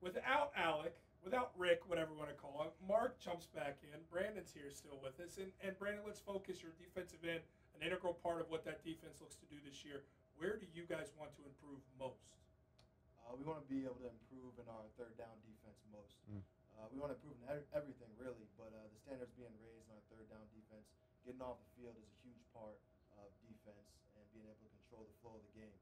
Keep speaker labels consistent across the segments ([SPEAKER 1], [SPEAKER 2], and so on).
[SPEAKER 1] without Alec, without Rick, whatever you want to call him, Mark jumps back in. Brandon's here still with us. And Brandon, let's focus your defensive end, an integral part of what that defense looks to do this year. Where do you guys want to improve most?
[SPEAKER 2] We want to be able to improve in our third down defense most. We want to improve in everything, really, but the standards being raised in our third down defense, getting off the field is a huge part of defense and being able to control the flow of the game.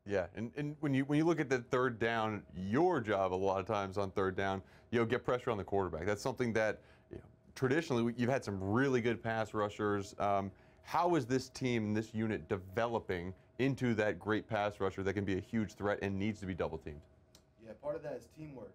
[SPEAKER 3] Yeah, and when you look at the third down, your job a lot of times on third down, get pressure on the quarterback. That's something that traditionally you've had some really good pass rushers. How is this team, this unit developing into that great pass rusher that can be a huge threat and needs to be double teamed?
[SPEAKER 2] Yeah, part of that is teamwork.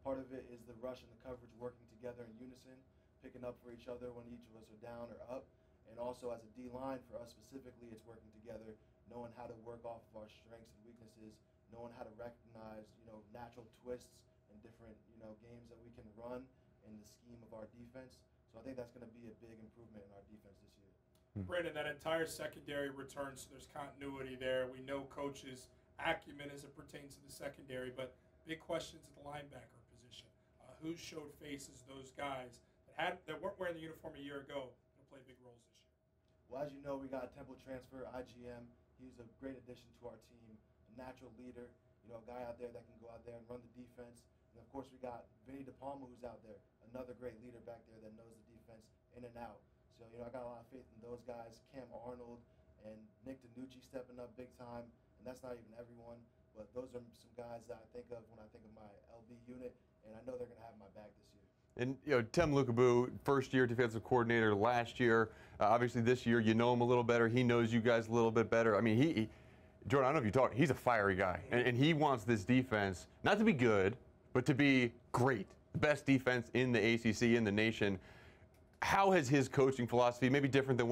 [SPEAKER 2] Part of it is the rush and the coverage working together in unison, picking up for each other when each of us are down or up. And also as a D-line, for us specifically, it's working together, knowing how to work off of our strengths and weaknesses, knowing how to recognize, natural twists and different, games that we can run in the scheme of our defense. So I think that's going to be a big improvement in our defense this year.
[SPEAKER 1] Brandon, that entire secondary returns, so there's continuity there. We know coaches' acumen as it pertains to the secondary, but big questions at the linebacker position. Who showed faces those guys that weren't wearing the uniform a year ago to play big roles this year?
[SPEAKER 2] Well, as you know, we got a Temple transfer, IGM. He's a great addition to our team, a natural leader, a guy out there that can go out there and run the defense. And, of course, we got Vinny DePalma, who's out there, another great leader back there that knows the defense in and out. So, I got a lot of faith in those guys, Cam Arnold and Nick DiNucci stepping up big time. And that's not even everyone, but those are some guys that I think of when I think of my LB unit, and I know they're going to have my back this year.
[SPEAKER 3] And Tem Lukabu, first-year defensive coordinator last year. Obviously, this year you know him a little better. He knows you guys a little bit better. I mean, Jordan, I don't know if you talk. He's a fiery guy, and he wants this defense not to be good, but to be great, the best defense in the ACC, in the nation. How has his coaching philosophy, maybe different than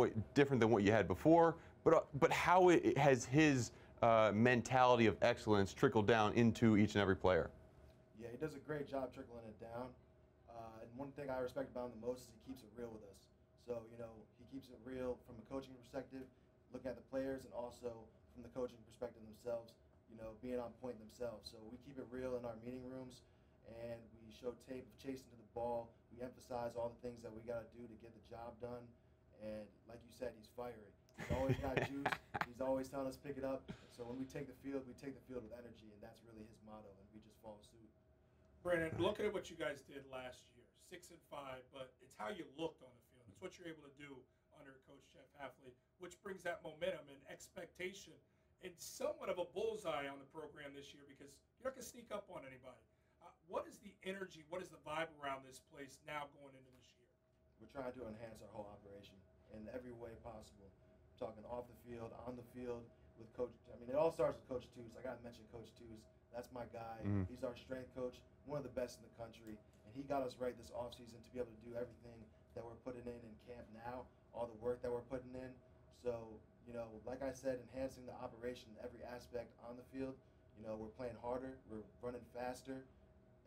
[SPEAKER 3] what you had before, but how has his mentality of excellence trickled down into each and every player?
[SPEAKER 2] Yeah, he does a great job trickling it down. And one thing I respect about him the most is he keeps it real with us. So, he keeps it real from a coaching perspective, looking at the players, and also from the coaching perspective themselves, being on point themselves. So we keep it real in our meeting rooms, and we show tape of chasing to the ball. We emphasize all the things that we got to do to get the job done. And like you said, he's fiery. He's always got juice. He's always telling us pick it up. So when we take the field with energy, and that's really his motto, and we just follow suit.
[SPEAKER 1] Brandon, looking at what you guys did last year, 6-5, but it's how you looked on the field. It's what you're able to do under Coach Jeff Hafley, which brings that momentum and expectation and somewhat of a bullseye on the program this year because you're not going to sneak up on anybody. What is the energy, what is the vibe around this place now going into this year?
[SPEAKER 2] We're trying to enhance our whole operation in every way possible. I'm talking off the field, on the field, with Coach. I mean, it all starts with Coach Tews. I got to mention Coach Tews. That's my guy. He's our strength coach, one of the best in the country. And he got us right this offseason to be able to do everything that we're putting in camp now, all the work that we're putting in. So, like I said, enhancing the operation, every aspect on the field. We're playing harder, we're running faster,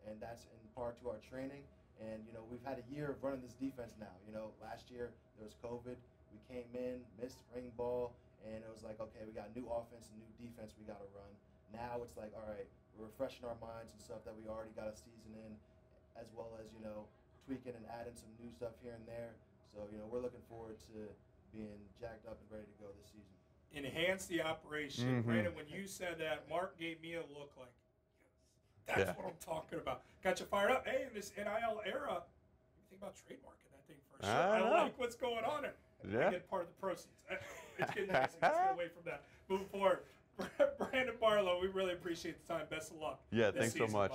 [SPEAKER 2] and that's in part to our training. And, we've had a year of running this defense now. Last year there was COVID. We came in, missed spring ball, and it was like, okay, we got new offense and new defense we got to run. Now it's like, all right, we're refreshing our minds and stuff that we already got a season in, as well as, tweaking and adding some new stuff here and there. So, we're looking forward to being jacked up and ready to go this season.
[SPEAKER 1] Enhance the operation. Brandon, when you said that, Mark gave me a look like, yes, that's what I'm talking about. Got you fired up. Hey, in this NIL era, you think about trademarking that thing for sure. I like what's going on there. I get part of the proceeds. It's getting nice. Let's get away from that. Moving forward. Brandon Barlow, we really appreciate the time. Best of luck.
[SPEAKER 3] Yeah, thanks so much.